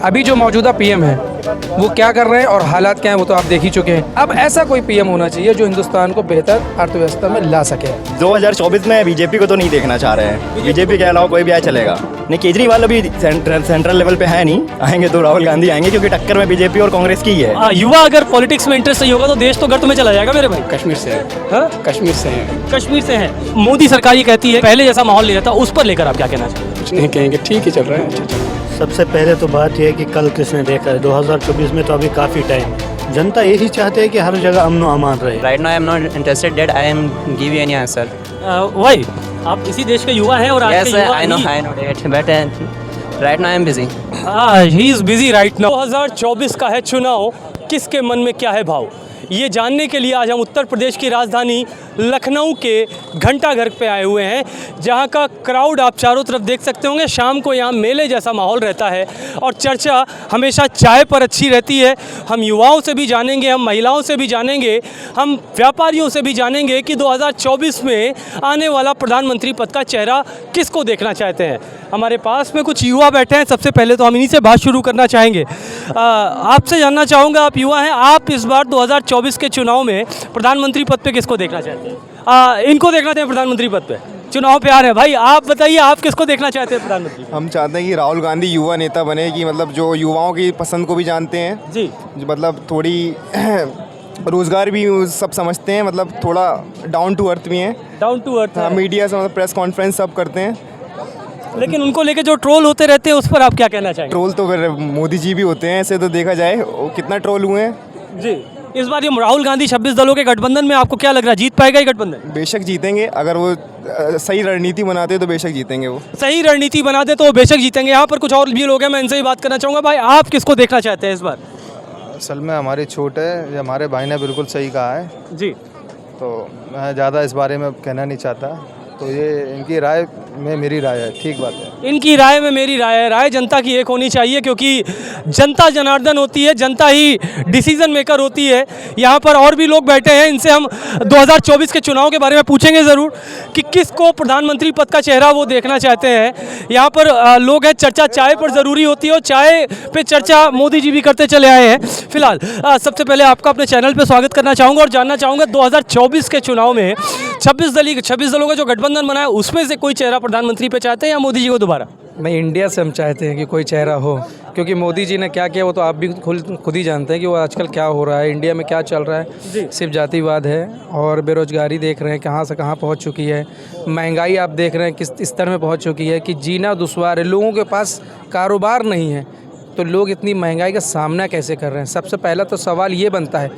अभी जो मौजूदा पीएम है वो क्या कर रहे हैं और हालात क्या हैं वो तो आप देख ही चुके हैं। अब ऐसा कोई पीएम होना चाहिए जो हिंदुस्तान को बेहतर अर्थव्यवस्था में ला सके। 2024 में बीजेपी को तो नहीं देखना चाह रहे हैं। बीजेपी के अलावा कोई भी आया चलेगा नहीं। केजरीवाल अभी सेंट्रल लेवल पे है नहीं, आएंगे तो राहुल गांधी आएंगे क्योंकि टक्कर में बीजेपी और कांग्रेस की है। युवा अगर पॉलिटिक्स में इंटरेस्ट नहीं होगा तो देश तो गर्त में चला जाएगा मेरे भाई। कश्मीर से है। हाँ? कश्मीर से है। कश्मीर से है। मोदी सरकार ये कहती है पहले जैसा माहौल नहीं रहता, उस पर लेकर आप क्या कहना चाहते हैं? कुछ नहीं कहेंगे, ठीक ही चल रहा है, अच्छा चल रहा है। सबसे पहले तो बात यह है कि कल किसने देखा है, 2024 में तो अभी काफ़ी टाइम। जनता यही चाहते हैं कि हर जगह अमन अमान रहे। Right now I am not interested that I am give you any answer. वही आप इसी देश के युवा हैं और आज Yes, के युवा I know that, but right now I am busy. He is busy right now. 2024 का है चुनाव, किसके मन में क्या है भाव, ये जानने के लिए आज हम उत्तर प्रदेश की राजधानी लखनऊ के घंटाघर पे आए हुए हैं, जहाँ का क्राउड आप चारों तरफ देख सकते होंगे। शाम को यहाँ मेले जैसा माहौल रहता है और चर्चा हमेशा चाय पर अच्छी रहती है। हम युवाओं से भी जानेंगे, हम महिलाओं से भी जानेंगे, हम व्यापारियों से भी जानेंगे कि 2024 में आने वाला प्रधानमंत्री पद का चेहरा किसको देखना चाहते हैं। हमारे पास में कुछ युवा बैठे हैं, सबसे पहले तो हम इन्हीं से बात शुरू करना चाहेंगे। आपसे जानना चाहूँगा, आप युवा हैं, आप इस बार 2024 के चुनाव में प्रधानमंत्री पद पे किसको देखना चाहते हैं? इनको देखना चाहते हैं प्रधानमंत्री पद पे, चुनाव पे आ रहे हैं। भाई आप बताइए, आप किसको देखना चाहते हैं प्रधानमंत्री? हम चाहते हैं कि राहुल गांधी युवा नेता बने, कि मतलब जो युवाओं की पसंद को भी जानते हैं जी, जो मतलब थोड़ी रोजगार भी सब समझते हैं, मतलब थोड़ा डाउन टू अर्थ भी हैं। Down to earth. हाँ, मीडिया से मतलब प्रेस कॉन्फ्रेंस सब करते हैं। लेकिन उनको लेके जो ट्रोल होते रहते हैं उस पर आप क्या कहना चाहेंगे? ट्रोल तो फिर मोदी जी भी होते हैं, ऐसे तो देखा जाए वो कितना ट्रोल हुए हैं। जी, इस बार ये राहुल गांधी 26 दलों के गठबंधन में आपको क्या लग रहा है, जीत पाएगा ये गठबंधन? बेशक जीतेंगे, अगर वो सही रणनीति बनाते तो बेशक जीतेंगे। वो सही रणनीति बनाते तो वो बेशक जीतेंगे। यहाँ पर कुछ और भी लोग हैं, मैं इनसे ही बात करना चाहूँगा। भाई आप किसको देखना चाहते हैं इस बार? असल में हमारी छूट है, ये हमारे भाई ने बिल्कुल सही कहा है, जी, तो मैं ज़्यादा इस बारे में कहना नहीं चाहता। तो ये इनकी राय में मेरी राय है, ठीक बात है। इनकी राय में मेरी राय है। राय जनता की एक होनी चाहिए, क्योंकि जनता जनार्दन होती है, जनता ही डिसीजन मेकर होती है। यहाँ पर और भी लोग बैठे हैं, इनसे हम 2024 के चुनाव के बारे में पूछेंगे ज़रूर कि किसको प्रधानमंत्री पद का चेहरा वो देखना चाहते हैं। यहाँ पर लोग हैं, चर्चा चाय पर ज़रूरी होती है और चाय पे चर्चा मोदी जी भी करते चले आए हैं। फिलहाल सबसे पहले आपका अपने चैनल पर स्वागत करना चाहूँगा और जानना चाहूँगा 2024 के चुनाव में 26 दलों का जो गठबंधन बना है उसमें से कोई चेहरा प्रधानमंत्री पे चाहते हैं या मोदी जी को दोबारा? नहीं, इंडिया से हम चाहते हैं कि कोई चेहरा हो, क्योंकि मोदी जी ने क्या किया वो तो आप भी खुद ही जानते हैं कि वो आजकल क्या हो रहा है, इंडिया में क्या चल रहा है। सिर्फ जातिवाद है और बेरोजगारी देख रहे हैं कहाँ से कहाँ पहुँच चुकी है। महंगाई आप देख रहे हैं किस स्तर में पहुँच चुकी है कि जीना दुश्वार है। लोगों के पास कारोबार नहीं है, तो लोग इतनी महंगाई का सामना कैसे कर रहे हैं? सबसे पहला तो सवाल ये बनता है,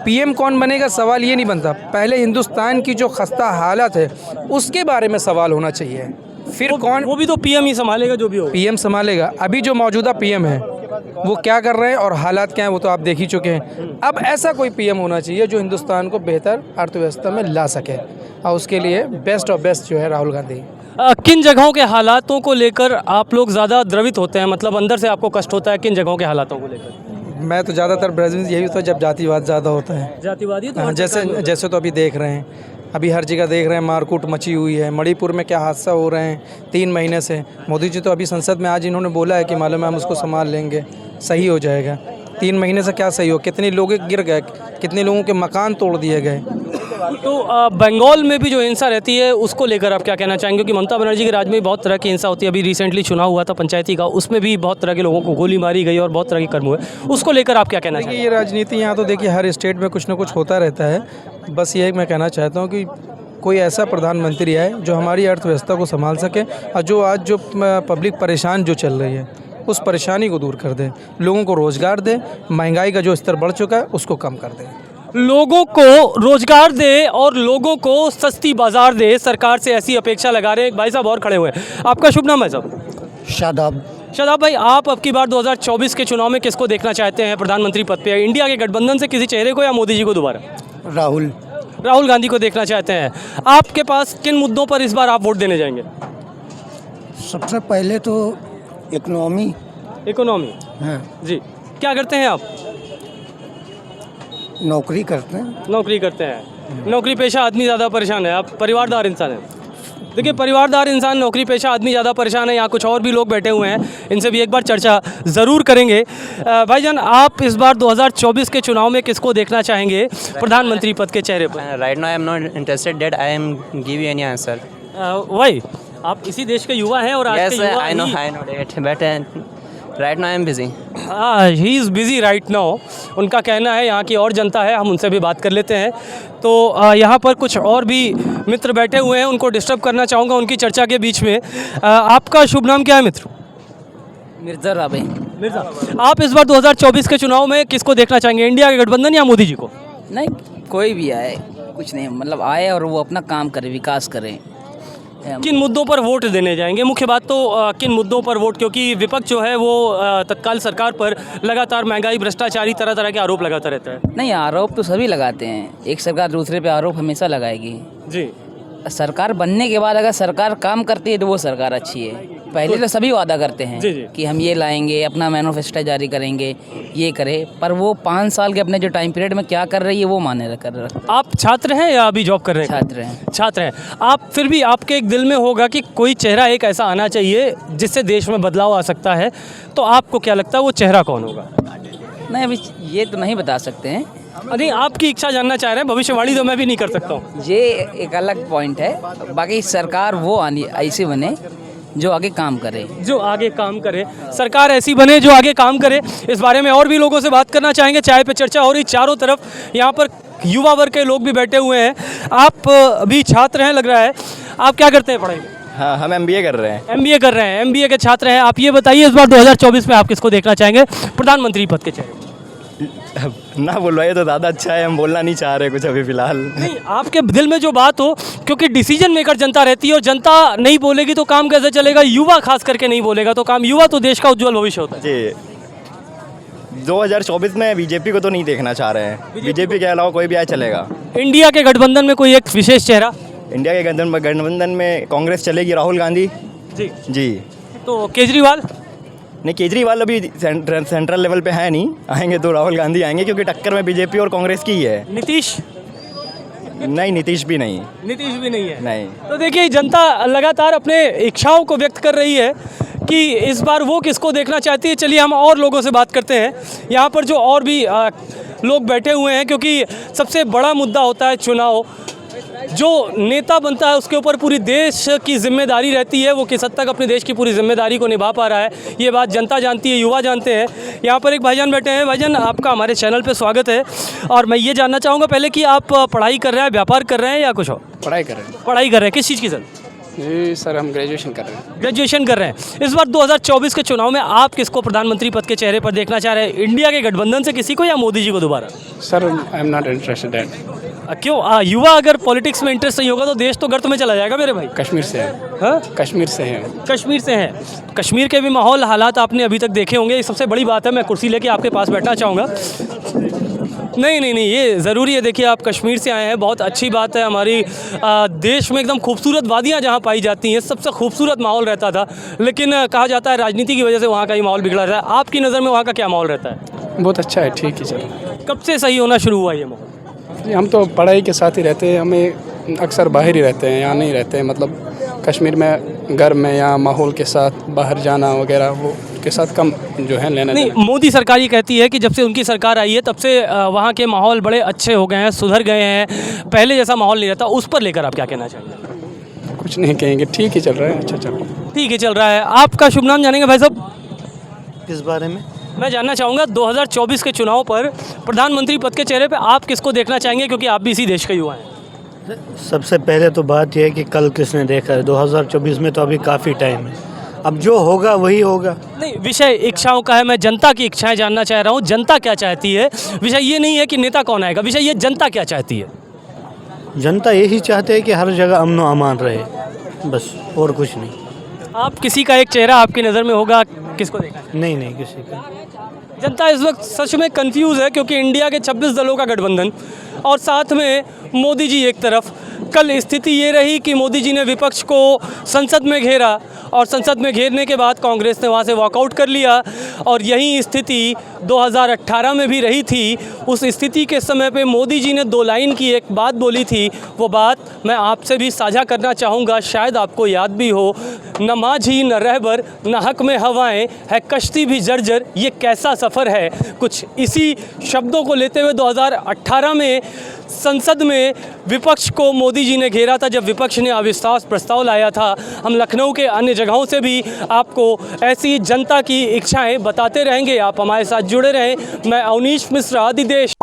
पीएम कौन बनेगा, सवाल ये नहीं बनता। पहले हिंदुस्तान की जो खस्ता हालत है उसके बारे में सवाल होना चाहिए, फिर कौन। वो भी तो पीएम ही संभालेगा, जो भी हो पीएम संभालेगा। अभी जो मौजूदा पीएम है वो क्या कर रहे हैं और हालात क्या हैं वो तो आप देख ही चुके हैं। अब ऐसा कोई पीएम होना चाहिए जो हिंदुस्तान को बेहतर अर्थव्यवस्था में ला सके, और उसके लिए बेस्ट ऑफ बेस्ट जो है राहुल गांधी। किन जगहों के हालातों को लेकर आप लोग ज़्यादा द्रवित होते हैं, मतलब अंदर से आपको कष्ट होता है किन जगहों के हालातों को लेकर? मैं तो ज़्यादातर ब्राज़ील यही होता है जब जातिवाद ज़्यादा होता है। जातिवादी तो जैसे तो अभी देख रहे हैं, अभी हर जगह देख रहे हैं मारकूट मची हुई है। मणिपुर में क्या हादसा हो रहे हैं 3 महीने से। मोदी जी तो अभी संसद में आज इन्होंने बोला है कि मालूम है हम उसको संभाल लेंगे, सही हो जाएगा। 3 महीने से क्या सही हो, कितने लोग गिर गए, कितने लोगों के मकान तोड़ दिए गए। तो बंगाल में भी जो हिंसा रहती है उसको लेकर आप क्या कहना चाहेंगे? क्योंकि ममता बनर्जी के राज में बहुत तरह की हिंसा होती है। अभी रिसेंटली चुनाव हुआ था पंचायती का, उसमें भी बहुत तरह के लोगों को गोली मारी गई और बहुत तरह के कर्म हुए, उसको लेकर आप क्या कहना चाहेंगे? ये राजनीति यहाँ तो देखिए हर स्टेट में कुछ ना कुछ होता रहता है। बस ये मैं कहना चाहता हूँ कि कोई ऐसा प्रधानमंत्री आए जो हमारी अर्थव्यवस्था को संभाल सके और जो आज जो पब्लिक परेशान जो चल रही है उस परेशानी को दूर कर दे, लोगों को रोज़गार दे, महंगाई का जो स्तर बढ़ चुका है उसको कम कर दे, लोगों को रोजगार दे और लोगों को सस्ती बाजार दे। सरकार से ऐसी अपेक्षा लगा रहे हैं। एक भाई साहब और खड़े हुए हैं, आपका शुभ नाम है साहब? शादाब भाई, आप अब की बार 2024 के चुनाव में किसको देखना चाहते हैं प्रधानमंत्री पद पे? इंडिया के गठबंधन से किसी चेहरे को या मोदी जी को दोबारा? राहुल गांधी को देखना चाहते हैं। आपके पास किन मुद्दों पर इस बार आप वोट देने जाएंगे? सबसे पहले तो इकोनॉमी। हाँ जी, क्या करते हैं आप? नौकरी करते हैं। नौकरी करते हैं। नौकरी पेशा आदमी ज़्यादा परेशान है, आप परिवारदार इंसान हैं? देखिए, परिवारदार इंसान, नौकरी पेशा आदमी ज़्यादा परेशान है। यहाँ कुछ और भी लोग बैठे हुए हैं, इनसे भी एक बार चर्चा ज़रूर करेंगे। भाईजान, आप इस बार 2024 के चुनाव में किसको देखना चाहेंगे प्रधानमंत्री पद के चेहरे पर? Right now, I am not interested that I am give you any answer. वही, आप इसी देश के युवा हैं और आज Yes, के युवा I know that, but right now I am busy. He is busy right now, उनका कहना है। यहाँ की और जनता है, हम उनसे भी बात कर लेते हैं। तो यहाँ पर कुछ और भी मित्र बैठे हुए हैं, उनको डिस्टर्ब करना चाहूँगा उनकी चर्चा के बीच में। आपका शुभ नाम क्या है मित्र? मिर्ज़ा राबे। मिर्ज़ा, आप इस बार 2024 के चुनाव में किसको देखना चाहेंगे, इंडिया के गठबंधन या मोदी जी को? नहीं, कोई भी आए, कुछ नहीं, मतलब आए और वो अपना काम करे, विकास करे। किन मुद्दों पर वोट देने जाएंगे? मुख्य बात तो किन मुद्दों पर वोट, क्योंकि विपक्ष जो है वो तत्काल सरकार पर लगातार महंगाई, भ्रष्टाचारी, तरह तरह के आरोप लगाता रहता है। नहीं, आरोप तो सभी लगाते हैं, एक सरकार दूसरे पे आरोप हमेशा लगाएगी जी। सरकार बनने के बाद अगर सरकार काम करती है तो वो सरकार अच्छी है। पहले तो सभी वादा करते हैं जी, जी। कि हम ये लाएंगे, अपना मैनिफेस्टो जारी करेंगे, ये करे, पर वो 5 साल के अपने जो टाइम पीरियड में क्या कर रही है वो माने कर रहा। आप छात्र हैं या अभी जॉब कर रहे हैं? छात्र हैं। छात्र हैं आप, फिर भी आपके एक दिल में होगा कि कोई चेहरा एक ऐसा आना चाहिए जिससे देश में बदलाव आ सकता है, तो आपको क्या लगता है वो चेहरा कौन होगा? नहीं, अभी ये तो नहीं बता सकते हैं, नहीं, आपकी इच्छा जानना चाह रहे हैं, भविष्यवाणी तो मैं भी नहीं कर सकता हूँ। ये एक अलग पॉइंट है। बाकी सरकार वो आनी ऐसी बने जो आगे काम करे, जो आगे काम करे, सरकार ऐसी बने जो आगे काम करे। इस बारे में और भी लोगों से बात करना चाहेंगे। चाय पे चर्चा हो रही, चारों तरफ यहाँ पर युवा वर्ग के लोग भी बैठे हुए हैं। आप भी छात्र हैं लग रहा है, आप क्या करते हैं पढ़ाई में? हाँ, हम MBA कर रहे हैं। MBA कर रहे हैं, MBA के छात्र हैं। आप ये बताइए, इस बार 2024 में आप किसको देखना चाहेंगे प्रधानमंत्री पद के चेहरे? ना बुलवाइए तो ज़्यादा अच्छा है, हम बोलना नहीं चाह रहे कुछ अभी फ़िलहाल। नहीं, आपके दिल में जो बात हो, क्योंकि डिसीजन मेकर जनता रहती है और जनता नहीं बोलेगी तो काम कैसे चलेगा? युवा खास करके नहीं बोलेगा तो काम, युवा तो देश का उज्जवल भविष्य होता है। जी, 2024 में बीजेपी को तो नहीं देखना चाह रहे हैं। बीजेपी के अलावा कोई भी आए चलेगा। इंडिया के गठबंधन में कोई एक विशेष चेहरा? इंडिया के गठबंधन में कांग्रेस चलेगी, राहुल गांधी जी। तो केजरीवाल? नहीं, केजरीवाल अभी सेंट्रल लेवल पे है नहीं, आएंगे तो राहुल गांधी आएंगे, क्योंकि टक्कर में बीजेपी और कांग्रेस की ही है। नीतीश? नहीं, नीतीश भी नहीं। नीतीश भी नहीं है। नहीं। तो देखिए, जनता लगातार अपने इच्छाओं को व्यक्त कर रही है कि इस बार वो किसको देखना चाहती है। चलिए हम और लोगों से बात करते हैं, यहाँ पर जो और भी लोग बैठे हुए हैं, क्योंकि सबसे बड़ा मुद्दा होता है चुनाव। जो नेता बनता है उसके ऊपर पूरी देश की जिम्मेदारी रहती है, वो किस हद तक अपने देश की पूरी जिम्मेदारी को निभा पा रहा है, ये बात जनता जानती है, युवा जानते हैं। यहाँ पर एक भाईजान बैठे हैं। भाईजान, आपका हमारे चैनल पे स्वागत है, और मैं ये जानना चाहूँगा पहले कि आप पढ़ाई कर रहे हैं, व्यापार कर रहे हैं या कुछ और? पढ़ाई कर रहे हैं। पढ़ाई कर रहे हैं, किस चीज़ की सर? जी सर, हम ग्रेजुएशन कर रहे हैं। ग्रेजुएशन कर रहे हैं। इस बार 2024 के चुनाव में आप किसको प्रधानमंत्री पद के चेहरे पर देखना चाह रहे हैं, इंडिया के गठबंधन से किसी को या मोदी जी को दोबारा? Sir, I am not interested that. क्यों? युवा अगर पॉलिटिक्स में इंटरेस्ट नहीं होगा तो देश तो गर्त में चला जाएगा मेरे भाई। कश्मीर से है। हाँ, कश्मीर से है। कश्मीर से हैं। कश्मीर के भी माहौल, हालात आपने अभी तक देखे होंगे। ये सबसे बड़ी बात है। मैं कुर्सी लेके आपके पास बैठना चाहूँगा। नहीं, ये ज़रूरी है। देखिए, आप कश्मीर से आए हैं, बहुत अच्छी बात है। हमारी देश में एकदम खूबसूरत वादियाँ जहाँ पाई जाती हैं, सबसे खूबसूरत माहौल रहता था, लेकिन कहा जाता है राजनीति की वजह से वहाँ का ही माहौल बिगड़ा रहा है। आपकी नज़र में वहाँ का क्या माहौल रहता है? बहुत अच्छा है, ठीक ही चल रहा है। कब से सही होना शुरू हुआ ये माहौल? हम तो पढ़ाई के साथ ही रहते हैं, हमें अक्सर बाहर ही रहते हैं, यहाँ नहीं रहते हैं। मतलब कश्मीर में घर में या माहौल के साथ बाहर जाना वगैरह वो के साथ कम जो है लेना नहीं। मोदी सरकार ये कहती है कि जब से उनकी सरकार आई है तब से वहाँ के माहौल बड़े अच्छे हो गए हैं, सुधर गए हैं, पहले जैसा माहौल नहीं रहता। उस पर लेकर आप क्या कहना चाहेंगे? कुछ नहीं कहेंगे, ठीक ही चल रहा है, अच्छा चल रहा है। ठीक ही चल रहा है। आपका शुभ नाम जानेंगे भाई साहब? किस बारे में? मैं जानना चाहूँगा 2024 के चुनाव पर प्रधानमंत्री पद के चेहरे पे आप किसको देखना चाहेंगे, क्योंकि आप भी इसी देश के युवा हैं? सबसे पहले तो बात यह है कि कल किसने देखा है, 2024 में तो अभी काफ़ी टाइम है, अब जो होगा वही होगा। नहीं, विषय इच्छाओं का है। मैं जनता की इच्छाएं जानना चाह रहा हूँ, जनता क्या चाहती है। विषय ये नहीं है कि नेता कौन आएगा, विषय ये जनता क्या चाहती है। जनता यही चाहते हैं कि हर जगह अमन व अमान रहे, बस, और कुछ नहीं। आप किसी का एक चेहरा आपकी नज़र में होगा, किसको देखना चाहते हैं? नहीं, किसी का। जनता इस वक्त सच में कंफ्यूज है, क्योंकि इंडिया के 26 दलों का गठबंधन और साथ में मोदी जी एक तरफ, कल स्थिति ये रही कि मोदी जी ने विपक्ष को संसद में घेरा और संसद में घेरने के बाद कांग्रेस ने वहाँ से वॉकआउट कर लिया और यही स्थिति 2018 में भी रही थी। उस स्थिति के समय पे मोदी जी ने 2 लाइन की एक बात बोली थी, वो बात मैं आपसे भी साझा करना चाहूँगा, शायद आपको याद भी हो। न माझी न रहबर न हक में हवाएं, है कश्ती भी जर्जर, ये कैसा सफ़र है। कुछ इसी शब्दों को लेते हुए 2018 में संसद में विपक्ष को मोदी जी ने घेरा था, जब विपक्ष ने अविश्वास प्रस्ताव लाया था। हम लखनऊ के अन्य जगहों से भी आपको ऐसी जनता की इच्छाएं बताते रहेंगे, आप हमारे साथ जुड़े रहें। मैं अवनीश मिश्रा, आदि देश